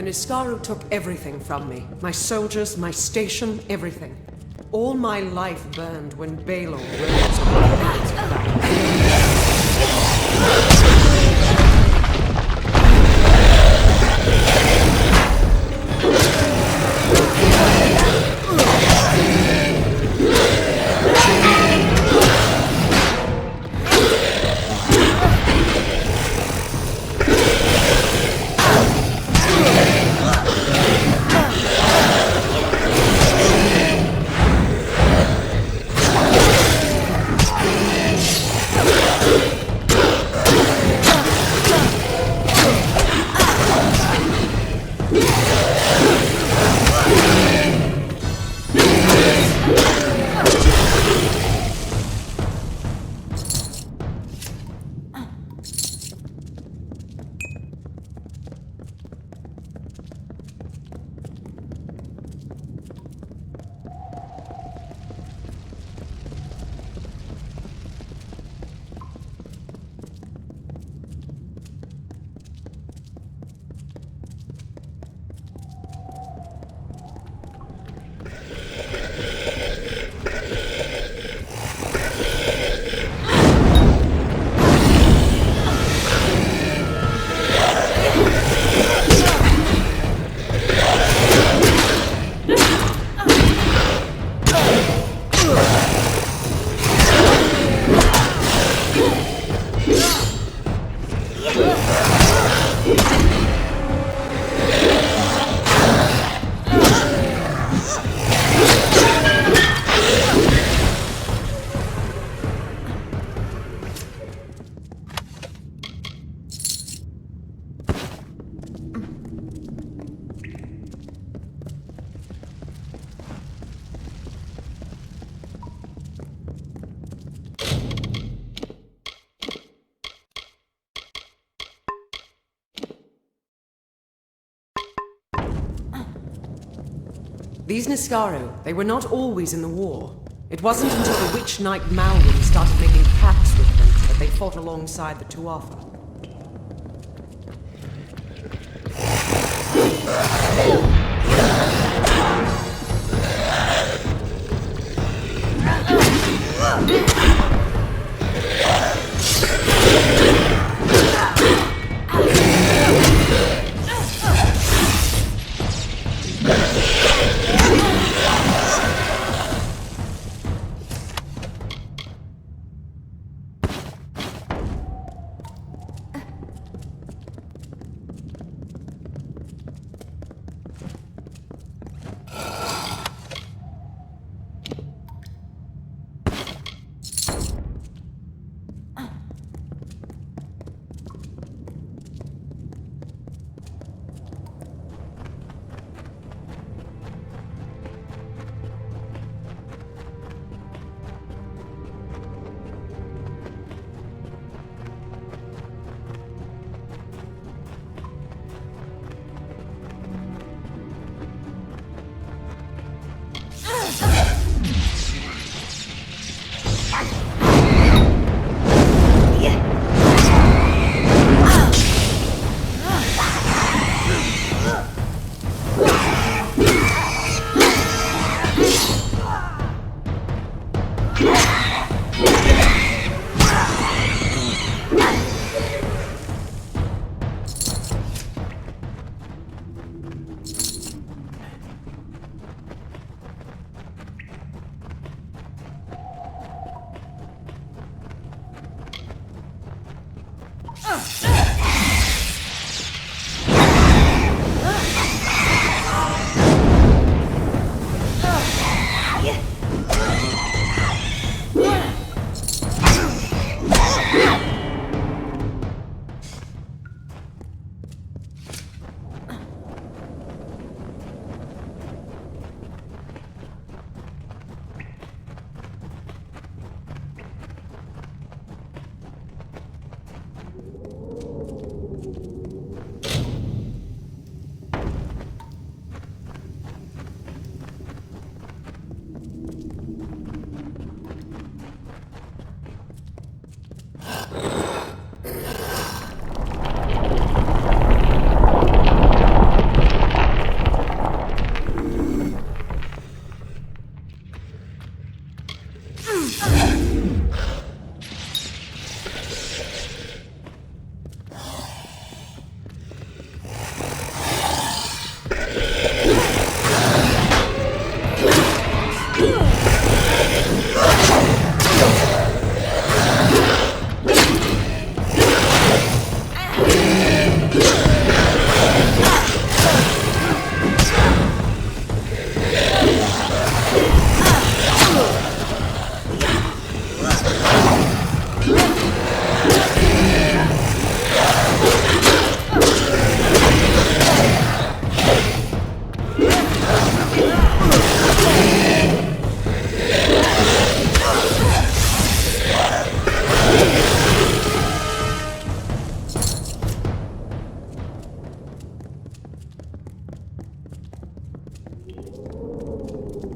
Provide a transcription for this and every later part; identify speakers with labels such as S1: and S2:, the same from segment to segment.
S1: The Niskaru took everything from me. My soldiers, my station, everything. All my life burned when Balor rose over that. These Niskaru, they were not always in the war. It wasn't until the Witch Knight Malwyn started making pacts with them that they fought alongside the Tuatha.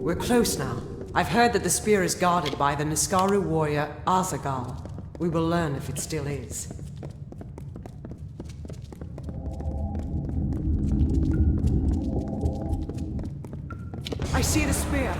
S1: We're close now. I've heard that the spear is guarded by the Niskaru warrior Azagal. We will learn if it still is. I see the spear.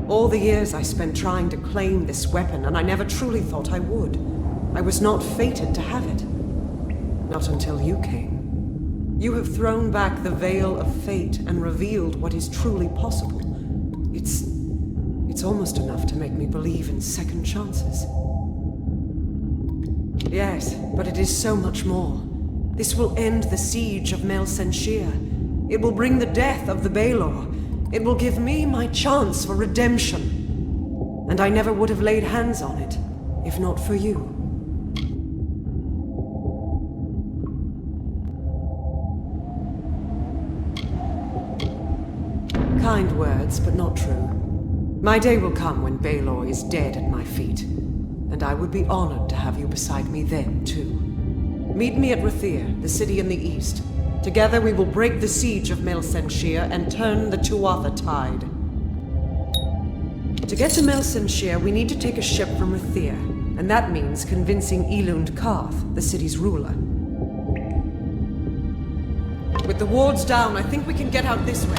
S1: All the years I spent trying to claim this weapon, and I never truly thought I would. I was not fated to have it. Not until you came. You have thrown back the veil of fate and revealed what is truly possible. It's almost enough to make me believe in second chances. Yes, but it is so much more. This will end the siege of Mel Senshir. It will bring the death of the Baelor. It will give me my chance for redemption. And I never would have laid hands on it, if not for you. Kind words, but not true. My day will come when Baelor is dead at my feet, and I would be honored to have you beside me then, too. Meet me at Rathir, the city in the east. Together we will break the siege of Mel Senshir and turn the Tuatha tide. To get to Melsenshire, we need to take a ship from Rathir, and that means convincing Elund Karth, the city's ruler. With the wards down, I think we can get out this way.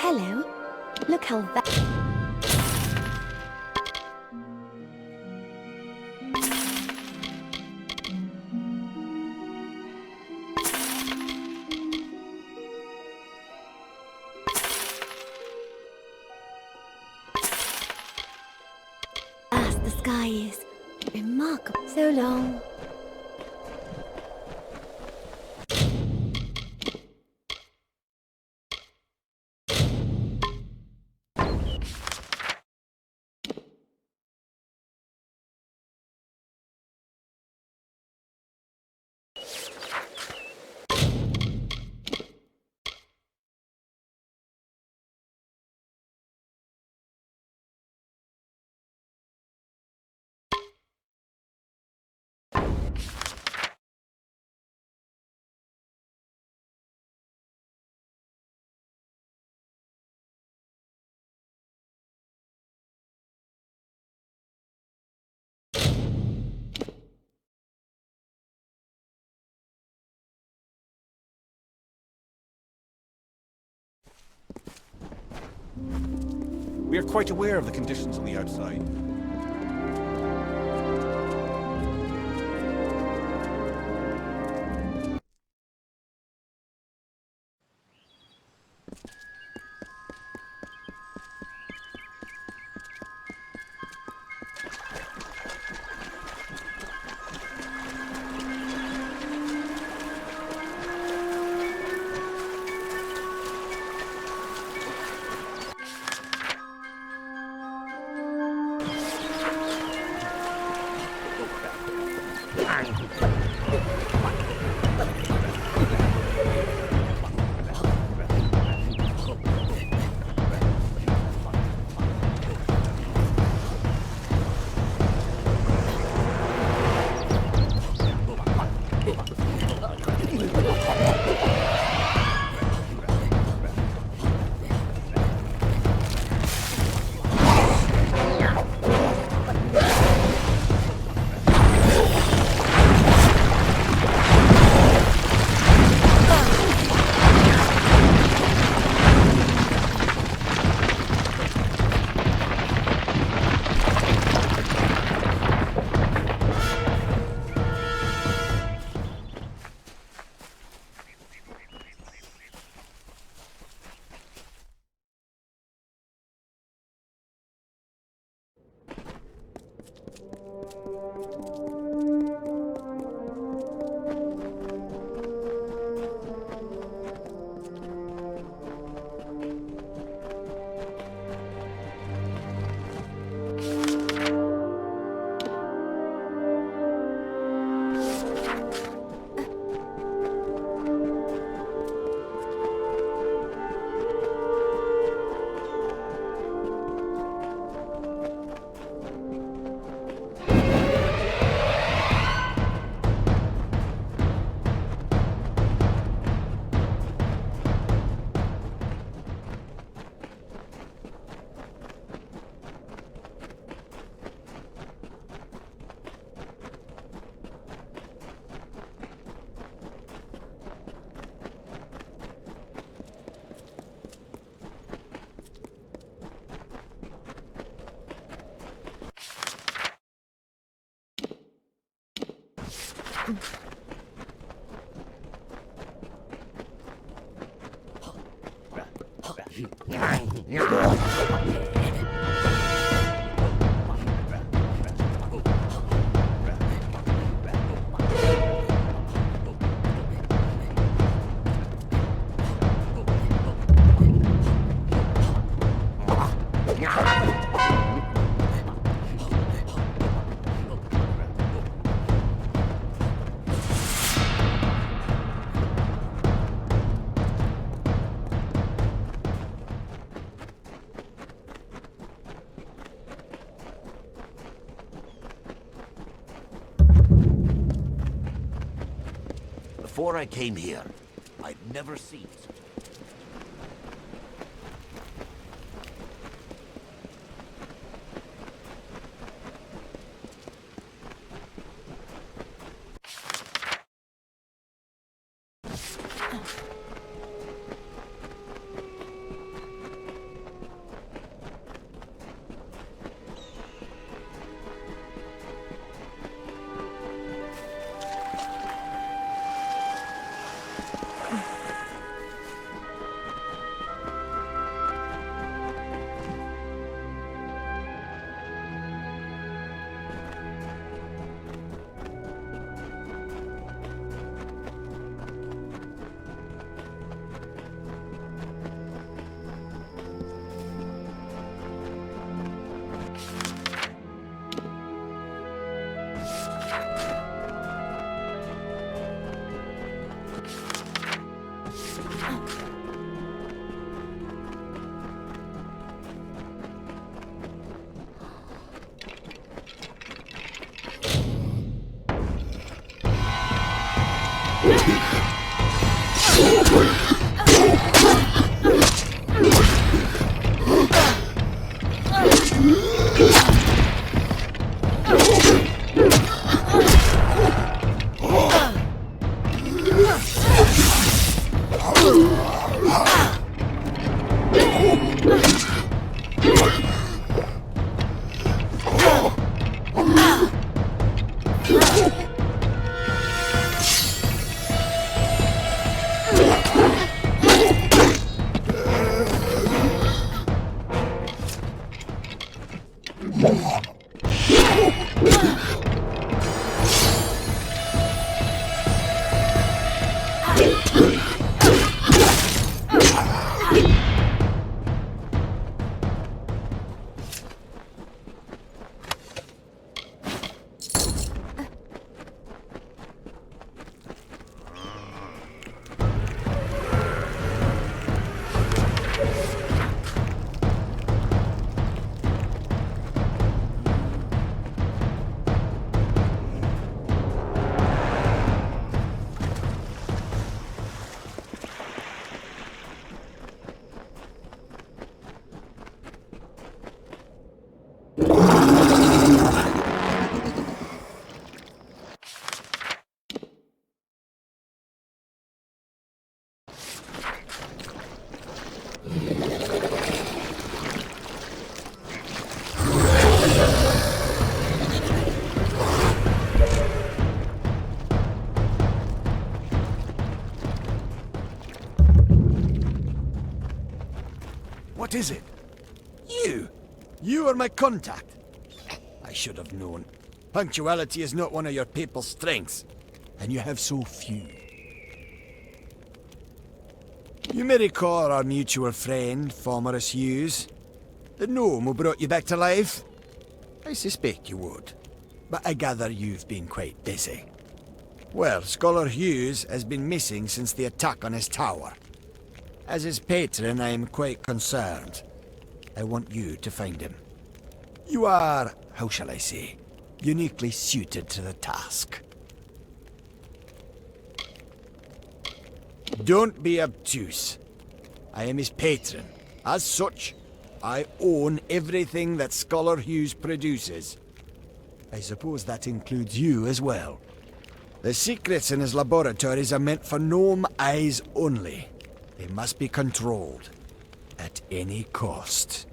S2: Hello. Look how vast the sky is. Remarkable. So long.
S3: We are quite aware of the conditions on the outside.
S4: Before I came here, I'd never seen such.
S3: What is it? You! You are my contact. I should have known. Punctuality is not one of your papal strengths, and you have so few. You may recall our mutual friend, Formerus Hughes. The gnome who brought you back to life? I suspect you would, but I gather you've been quite busy. Well, Scholar Hughes has been missing since the attack on his tower. As his patron, I am quite concerned. I want you to find him. You are, how shall I say, uniquely suited to the task. Don't be obtuse. I am his patron. As such, I own everything that Scholar Hughes produces. I suppose that includes you as well. The secrets in his laboratories are meant for gnome eyes only. They must be controlled, at any cost.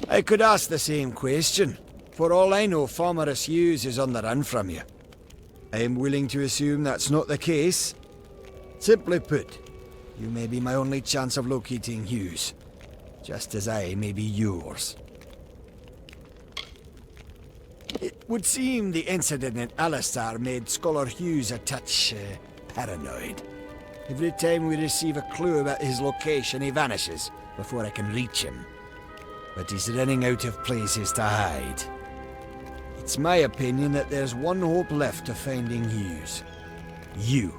S3: I could ask the same question. For all I know, Formerus Hughes is on the run from you. I am willing to assume that's not the case. Simply put, you may be my only chance of locating Hughes, just as I may be yours. It would seem the incident in Adessa made Scholar Hughes a touch paranoid. Every time we receive a clue about his location, he vanishes before I can reach him. But he's running out of places to hide. It's my opinion that there's one hope left of finding Hughes. You.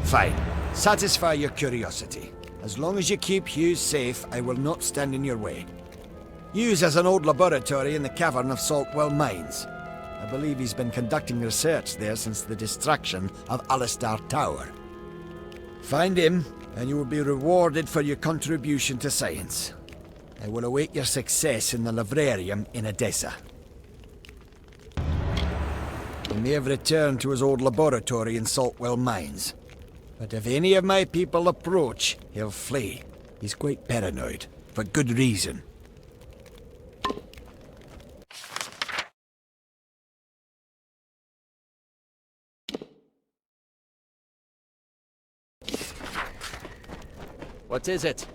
S3: Fine. Satisfy your curiosity. As long as you keep Hughes safe, I will not stand in your way. Hughes has an old laboratory in the cavern of Saltwell Mines. I believe he's been conducting research there since the destruction of Alistar Tower. Find him, and you will be rewarded for your contribution to science. I will await your success in the Librarium in Adessa. He may have returned to his old laboratory in Saltwell Mines. But if any of my people approach, he'll flee. He's quite paranoid, for good reason.
S5: What is it?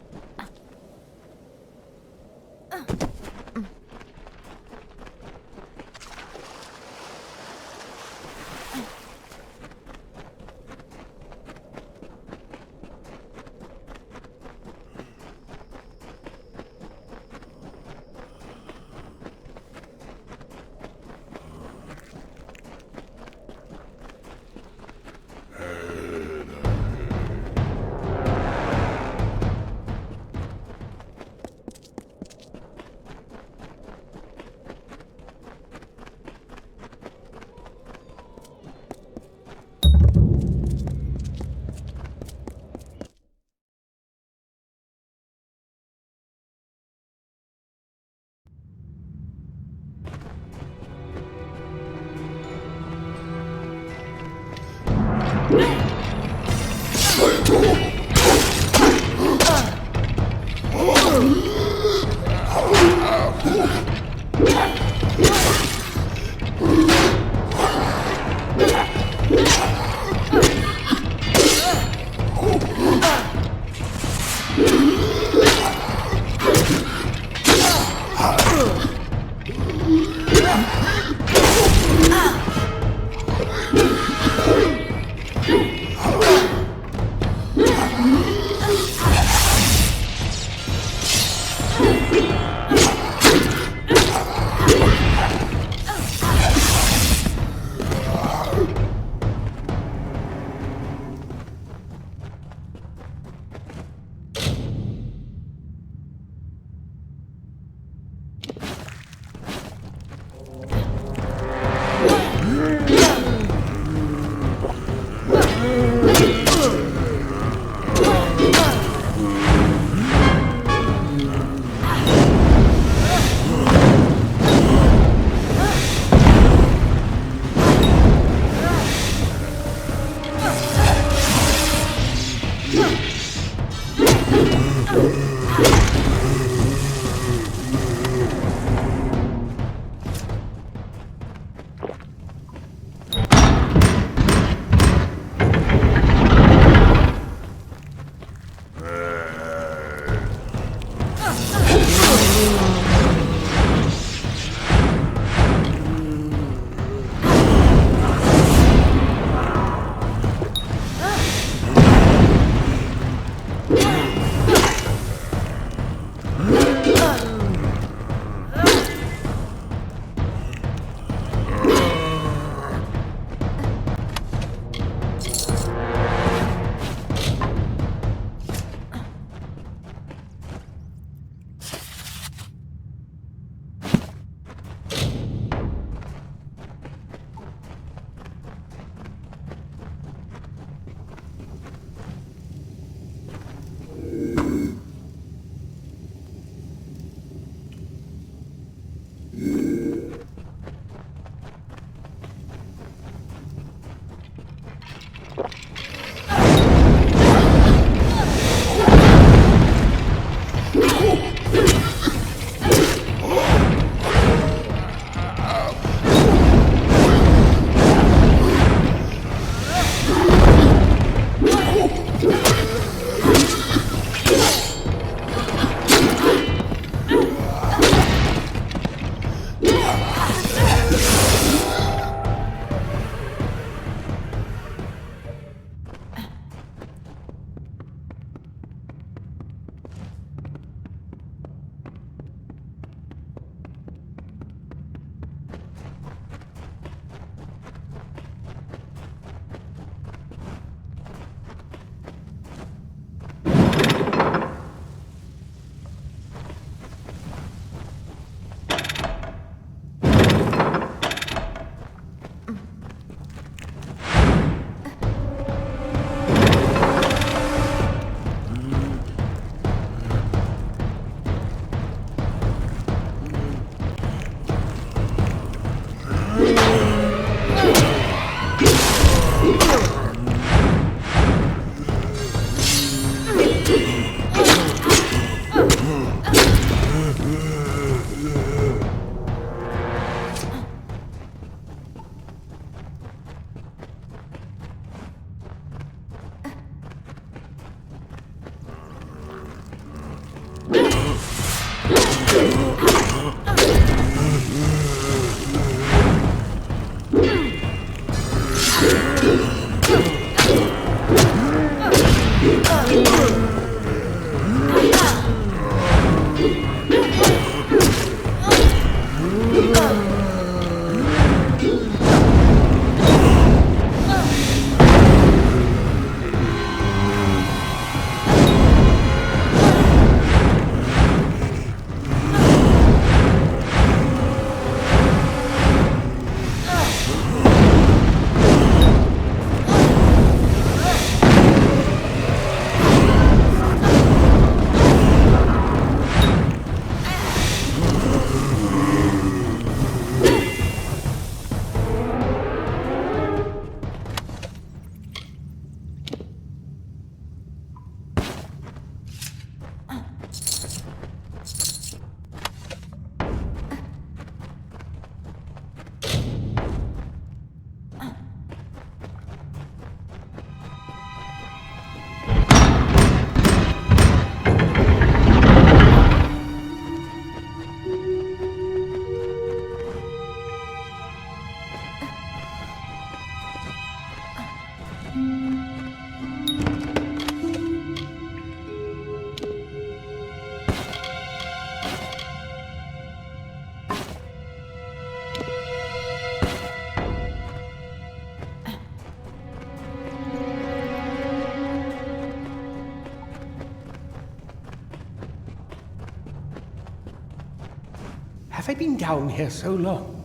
S5: Have I been down here so long?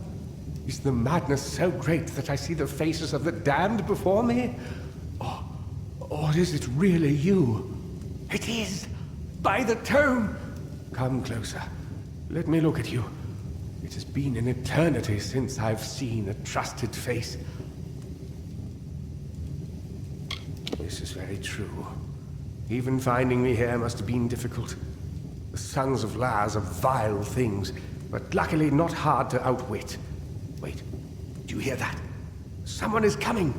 S5: Is the madness so great that I see the faces of the damned before me? Or is it really you? It is! By the tome! Come closer. Let me look at you. It has been an eternity since I've seen a trusted face. This is very true. Even finding me here must have been difficult. The Sons of Lars are vile things, but luckily not hard to outwit. Wait, do you hear that? Someone is coming!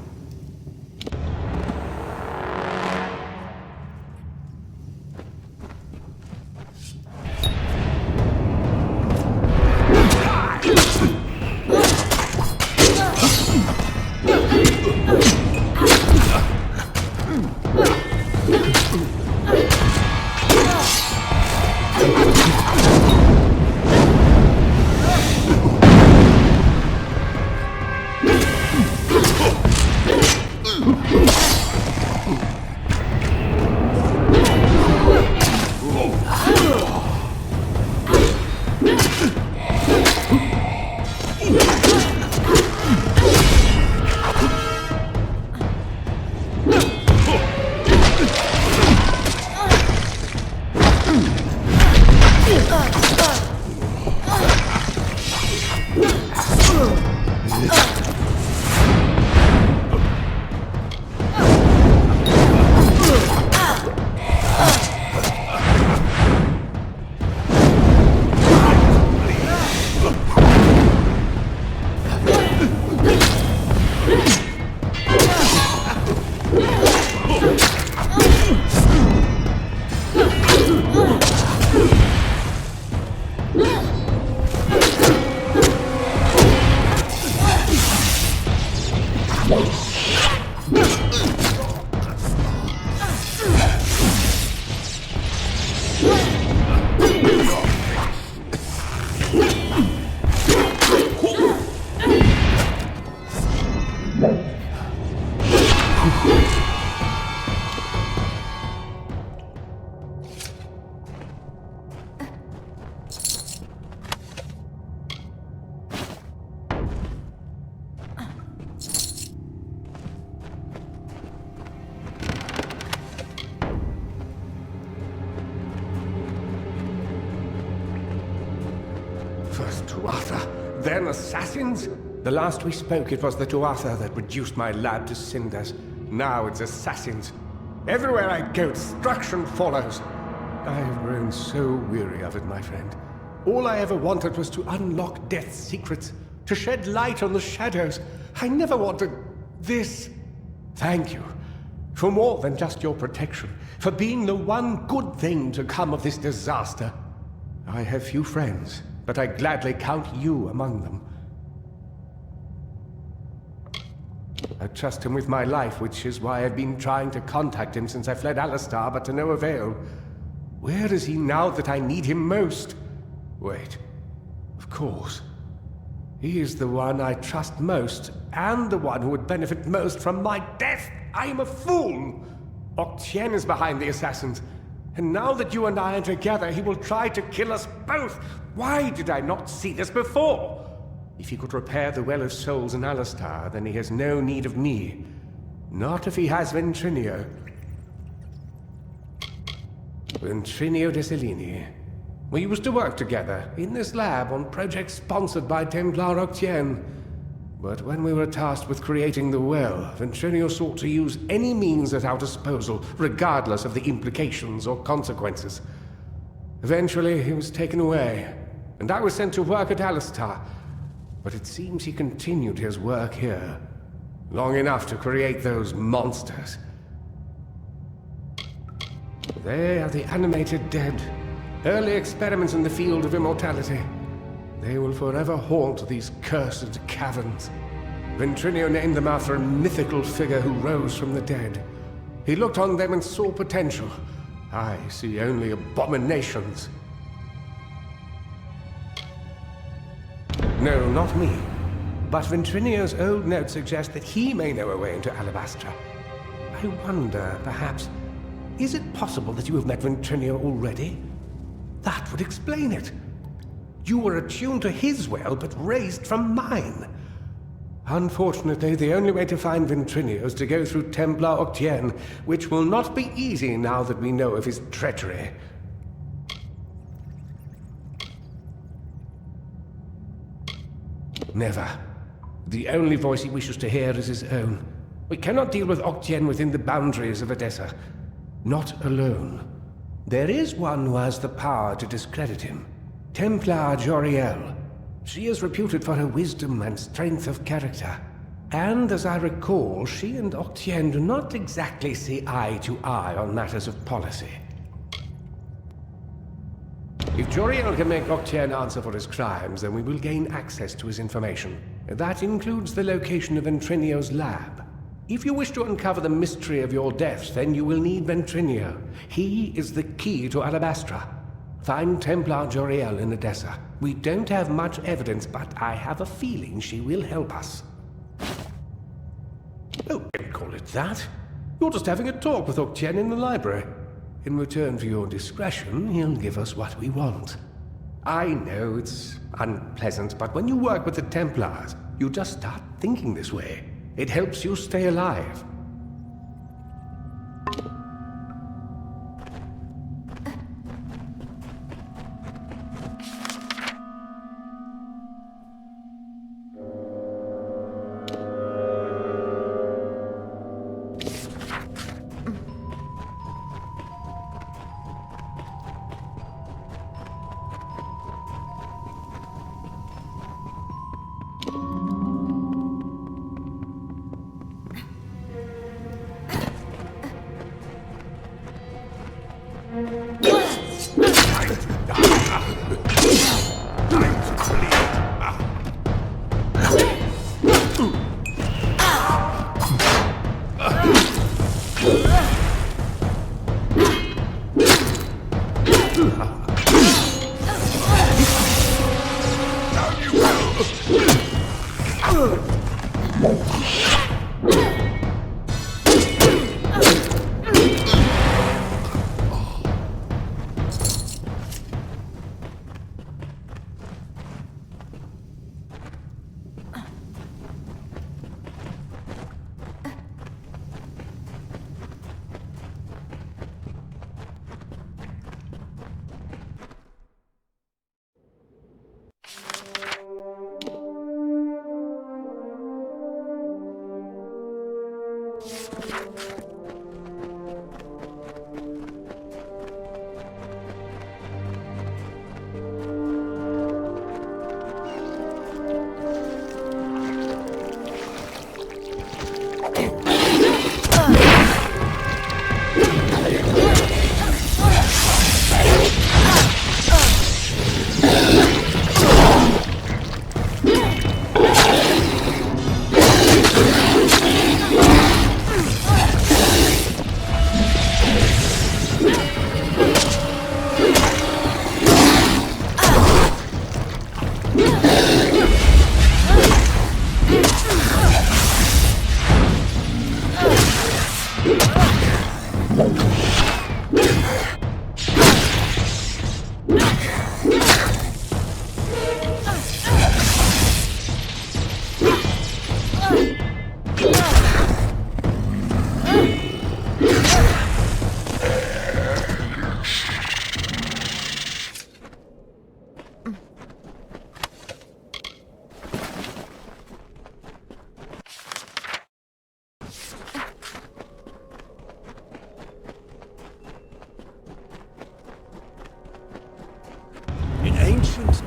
S5: First Tuatha, then assassins? The last we spoke, it was the Tuatha that reduced my lab to cinders. Now it's assassins. Everywhere I go, destruction follows. I have grown so weary of it, my friend. All I ever wanted was to unlock death's secrets, to shed light on the shadows. I never wanted this. Thank you. For more than just your protection, for being the one good thing to come of this disaster. I have few friends, but I gladly count you among them. I trust him with my life, which is why I've been trying to contact him since I fled Alistar, but to no avail. Where is he now that I need him most? Wait. Of course. He is the one I trust most, and the one who would benefit most from my death. I am a fool! Octien is behind the assassins, and now that you and I are together, he will try to kill us both. Why did I not see this before? If he could repair the Well of Souls in Alistar, then he has no need of me. Not if he has Ventrinio. Ventrinio de Cellini. We used to work together, in this lab, on projects sponsored by Templar Octien. But when we were tasked with creating the well, Ventrinio sought to use any means at our disposal, regardless of the implications or consequences. Eventually, he was taken away, and I was sent to work at Alistar. But it seems he continued his work here, long enough to create those monsters. They are the animated dead, early experiments in the field of immortality. They will forever haunt these cursed caverns. Ventrinio named them after a mythical figure who rose from the dead. He looked on them and saw potential. I see only abominations. No, not me. But Ventrinio's old notes suggest that he may know a way into Alabastra. I wonder, perhaps, is it possible that you have met Ventrinio already? That would explain it. You were attuned to his will, but raised from mine. Unfortunately, the only way to find Ventrinio is to go through Templar Octien, which will not be easy now that we know of his treachery. Never. The only voice he wishes to hear is his own. We cannot deal with Octien within the boundaries of Adessa. Not alone. There is one who has the power to discredit him. Templar Joriel. She is reputed for her wisdom and strength of character. And as I recall, she and Octien do not exactly see eye to eye on matters of policy. If Joriel can make Octien answer for his crimes, then we will gain access to his information. That includes the location of Ventrinio's lab. If you wish to uncover the mystery of your deaths, then you will need Ventrinio. He is the key to Alabastra. Find Templar Joriel in Adessa. We don't have much evidence, but I have a feeling she will help us. Oh, don't call it that. You're just having a talk with Octien in the library. In return for your discretion, he'll give us what we want. I know it's unpleasant, but when you work with the Templars, you just start thinking this way. It helps you stay alive.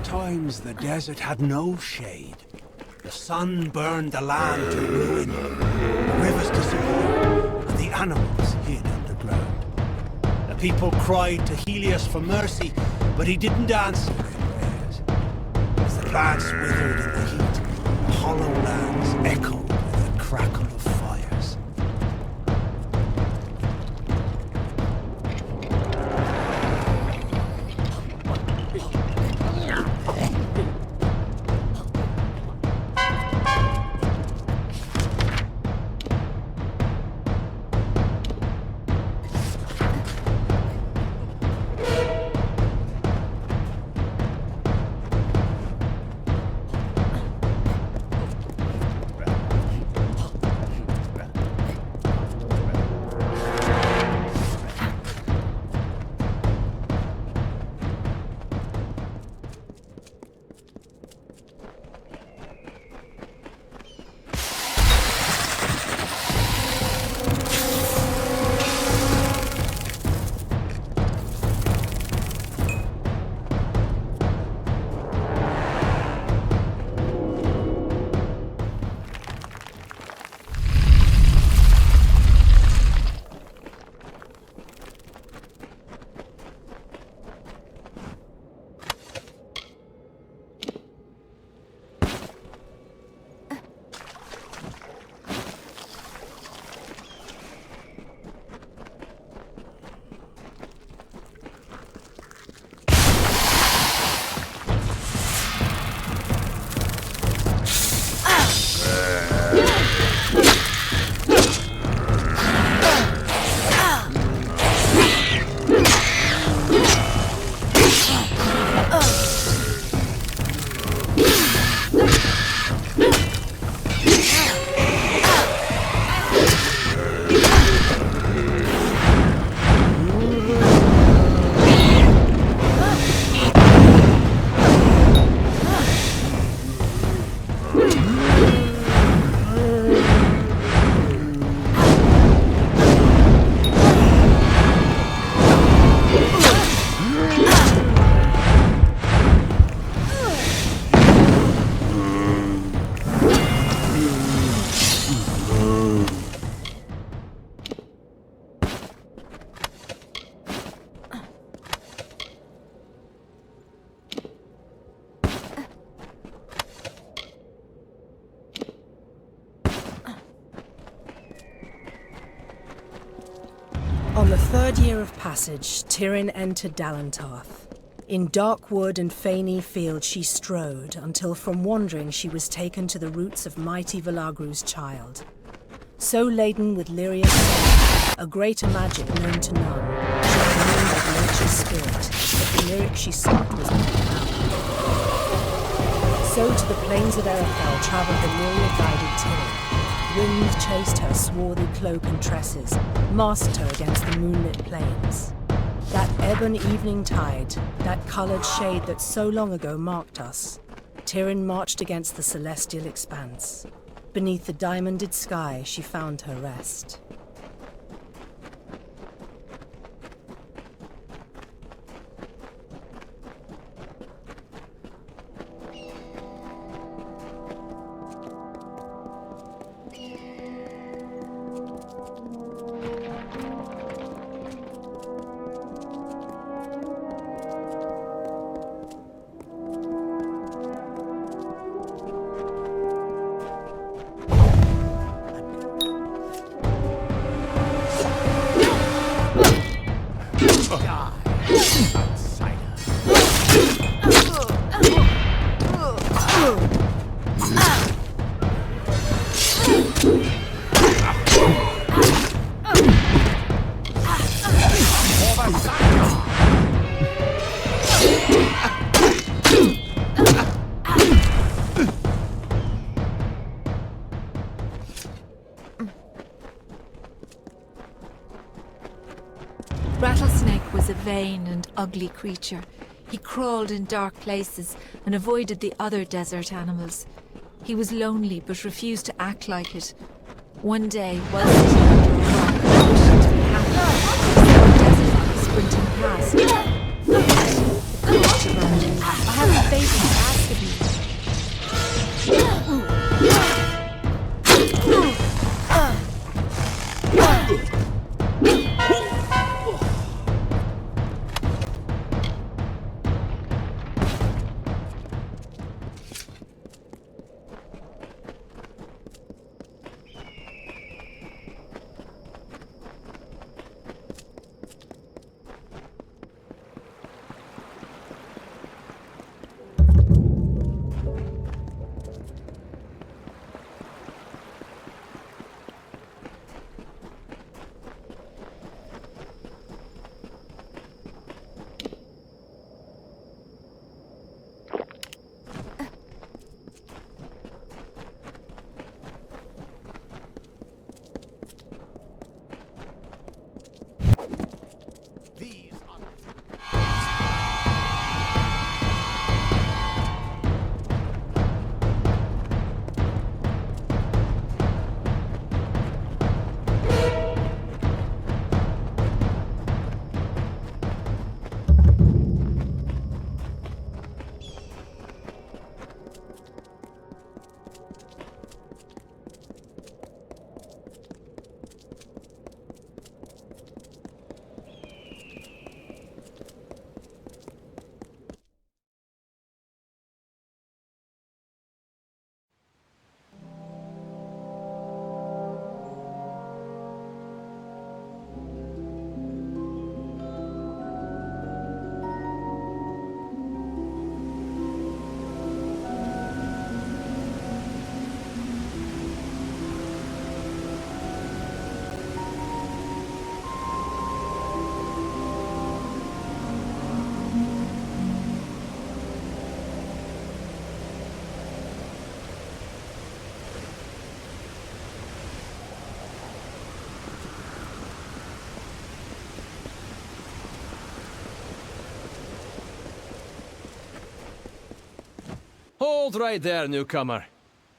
S3: Times the desert had no shade. The sun burned the land to ruin. The rivers disappeared, and the animals hid underground. The people cried to Helios for mercy, but he didn't answer their prayers. As the plants withered in the heat, the hollow lands echoed with the crackle of fires.
S6: On the third year of passage, Tyrion entered Dalantarth. In dark wood and fany field she strode, until from wandering she was taken to the roots of mighty Velagru's child. So laden with Lyria's soul, a greater magic known to none, she communed with nature's spirit, but the lyric she sought was not found. So to the plains of Erefel travelled the Lyria-guided Tyrion. Wind chased her swarthy cloak and tresses, masked her against the moonlit plains. That ebon evening tide, that coloured shade that so long ago marked us, Tyrion marched against the celestial expanse. Beneath the diamonded sky she found her rest.
S7: Rattlesnake was a vain and ugly creature. He crawled in dark places and avoided the other desert animals. He was lonely but refused to act like it. One day, while sitting under a rock, wishing to be happy, he saw a desert fox sprinting past. The creature murmured, "I have a favor to ask of you."
S8: Hold right there, newcomer.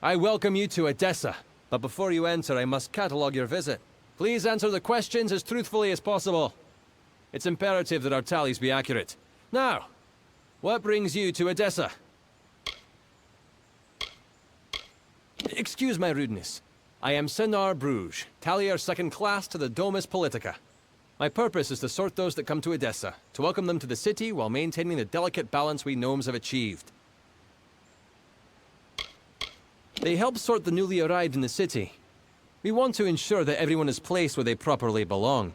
S8: I welcome you to Adessa, but before you enter, I must catalogue your visit. Please answer the questions as truthfully as possible. It's imperative that our tallies be accurate. Now, what brings you to Adessa? Excuse my rudeness. I am Senar Bruges, tallier second class to the Domus Politica. My purpose is to sort those that come to Adessa, to welcome them to the city while maintaining the delicate balance we gnomes have achieved. They help sort the newly arrived in the city. We want to ensure that everyone is placed where they properly belong.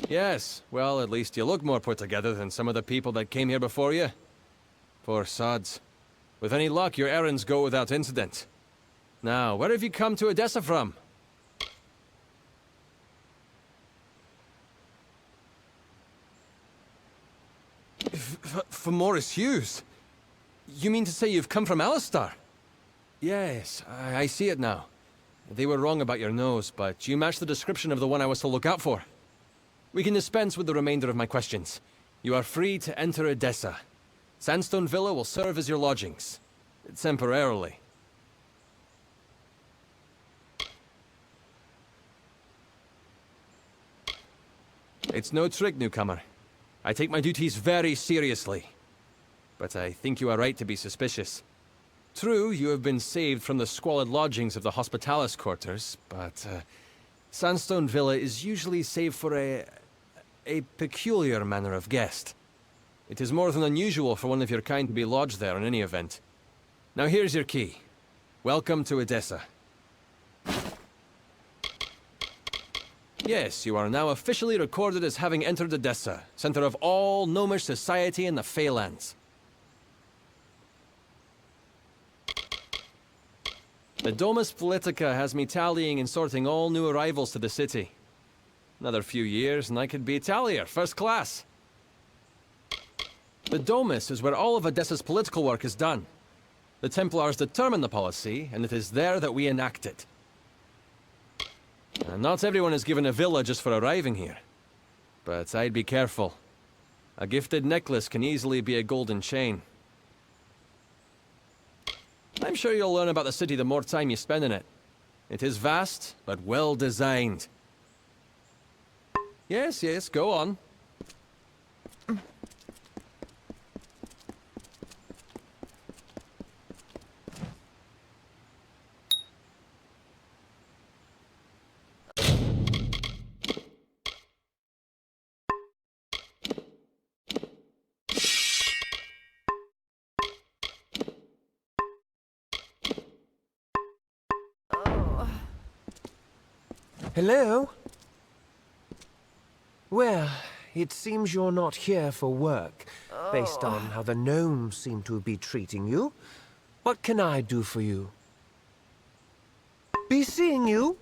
S8: Yes, well, at least you look more put together than some of the people that came here before you. Poor sods. With any luck, your errands go without incident. Now, where have you come to Adessa from? From Morris Hughes? You mean to say you've come from Alistar? Yes, I see it now. They were wrong about your nose, but you match the description of the one I was to look out for. We can dispense with the remainder of my questions. You are free to enter Adessa. Sandstone Villa will serve as your lodgings. Temporarily. It's no trick, newcomer. I take my duties very seriously. But I think you are right to be suspicious. True, you have been saved from the squalid lodgings of the Hospitalis quarters, but Sandstone Villa is usually saved for a peculiar manner of guest. It is more than unusual for one of your kind to be lodged there in any event. Now here's your key. Welcome to Adessa. Yes, you are now officially recorded as having entered Adessa, center of all gnomish society in the Feylands. The Domus Politica has me tallying and sorting all new arrivals to the city. Another few years and I could be Italier, first class. The Domus is where all of Adessa's political work is done. The Templars determine the policy, and it is there that we enact it. Not everyone is given a villa just for arriving here. But I'd be careful. A gifted necklace can easily be a golden chain. I'm sure you'll learn about the city the more time you spend in it. It is vast, but well designed. Yes, go on.
S9: Hello? Well, it seems you're not here for work, based on how the gnomes seem to be treating you. What can I do for you? Be seeing you?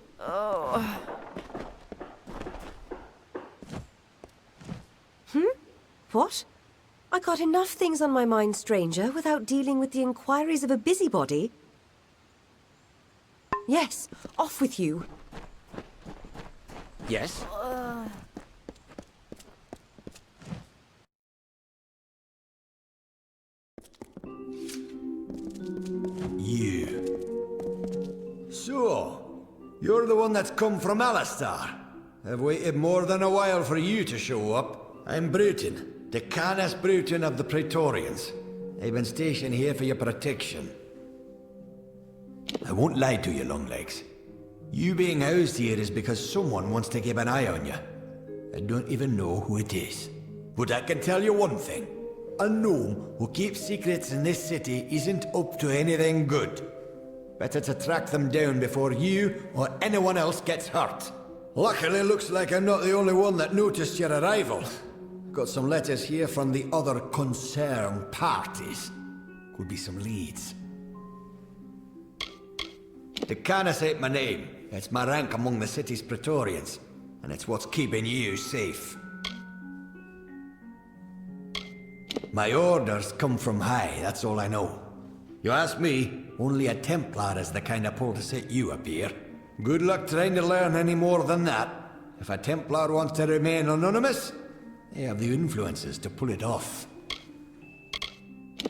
S2: What? I got enough things on my mind, stranger, without dealing with the inquiries of a busybody. Yes, off with you.
S9: Yes?
S3: You. So, you're the one that's come from Alistar. I've waited more than a while for you to show up. I'm Bruton, Decanus Bruton of the Praetorians. I've been stationed here for your protection. I won't lie to you, Longlegs. You being housed here is because someone wants to keep an eye on you. I don't even know who it is. But I can tell you one thing. A gnome who keeps secrets in this city isn't up to anything good. Better to track them down before you or anyone else gets hurt. Luckily, looks like I'm not the only one that noticed your arrival. Got some letters here from the other concerned parties. Could be some leads. Decanus ain't my name. It's my rank among the city's Praetorians. And it's what's keeping you safe. My orders come from high, that's all I know. You ask me, only a Templar is the kind of pull to set you up here. Good luck trying to learn any more than that. If a Templar wants to remain anonymous, they have the influences to pull it off.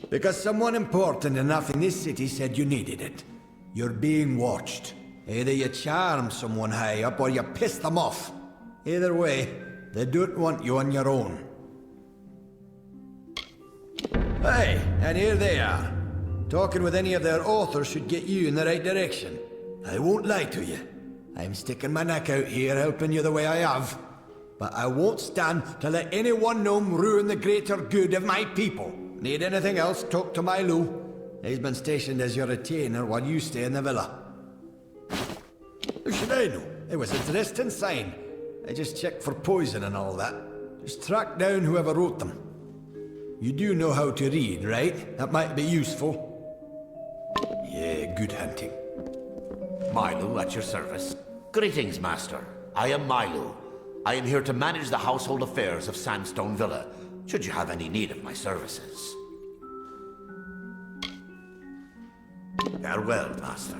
S3: Because someone important enough in this city said you needed it. You're being watched. Either you charm someone high up or you piss them off. Either way, they don't want you on your own. Hey, and here they are. Talking with any of their authors should get you in the right direction. I won't lie to you. I'm sticking my neck out here helping you the way I have. But I won't stand to let any one gnome ruin the greater good of my people. Need anything else, talk to my Lou. He's been stationed as your retainer while you stay in the villa. How should I know? It was a Dresden sign. I just checked for poison and all that. Just track down whoever wrote them. You do know how to read, right? That might be useful. Yeah, good hunting.
S4: Milu, at your service. Greetings, Master. I am Milu. I am here to manage the household affairs of Sandstone Villa, should you have any need of my services. Farewell, Master.